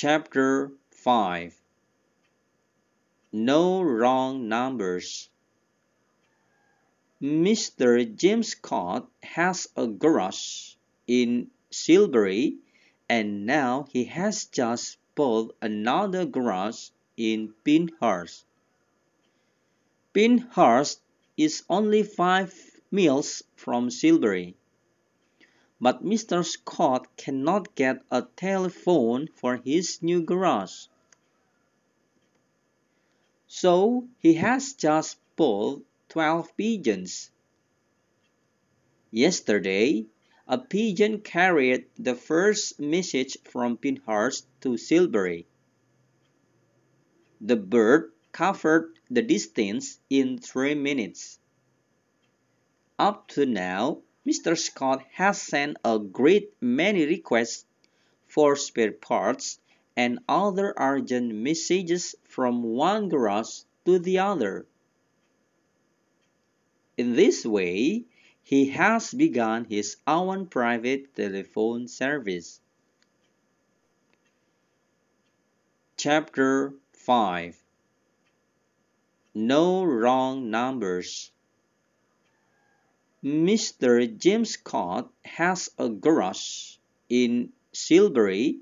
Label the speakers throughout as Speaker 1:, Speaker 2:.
Speaker 1: Chapter 5 No Wrong Numbers. Mr. James Scott has a garage in Silbury, and now he has just bought another garage in Pinehurst. Pinehurst is only 5 miles from Silbury, but Mr. Scott cannot get a telephone for his new garage. So he has just bought 12 pigeons. Yesterday, a pigeon carried the first message from Pinehurst to Silbury. The bird covered the distance in 3 minutes. Up to now, Mr. Scott has sent a great many requests for spare parts and other urgent messages from one garage to the other. In this way, he has begun his own private telephone service. Chapter 5 No Wrong Numbers. Mr. James Scott has a garage in Silbury,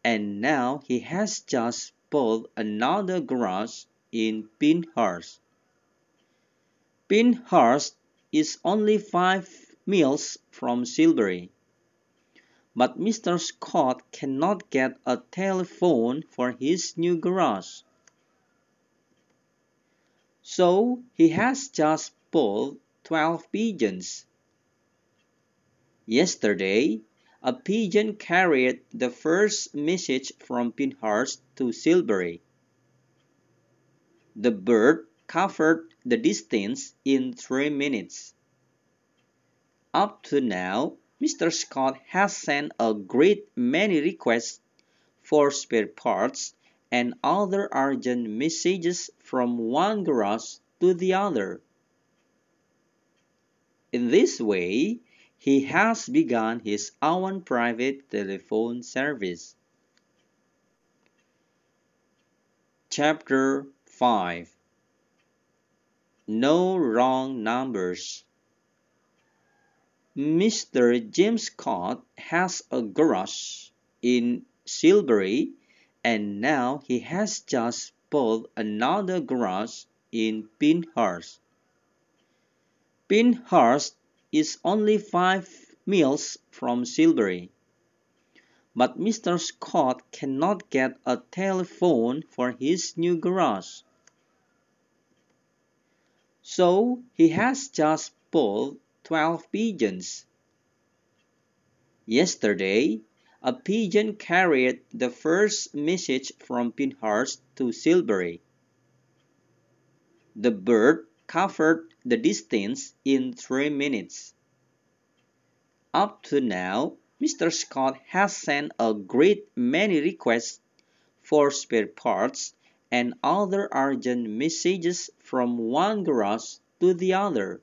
Speaker 1: and now he has just bought another garage in Pinehurst. Pinehurst is only 5 miles from Silbury, but Mr. Scott cannot get a telephone for his new garage. So he has just bought 12 pigeons. Yesterday, a pigeon carried the first message from Pinehurst to Silbury. The bird covered the distance in 3 minutes. Up to now, Mr. Scott has sent a great many requests for spare parts and other urgent messages from one garage to the other. In this way, he has begun his own private telephone service. Chapter 5 No Wrong Numbers. Mr. James Scott has a garage in Silbury, and now he has just bought another garage in Pinehurst. Pinehurst is only 5 miles from Silbury, but Mr. Scott cannot get a telephone for his new garage. So he has just bought 12 pigeons. Yesterday, a pigeon carried the first message from Pinehurst to Silbury. The bird covered the distance in 3 minutes. Up to now, Mr. Scott has sent a great many requests for spare parts and other urgent messages from one garage to the other.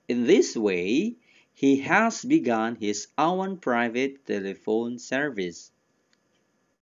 Speaker 1: In this way, he has begun his own private telephone service.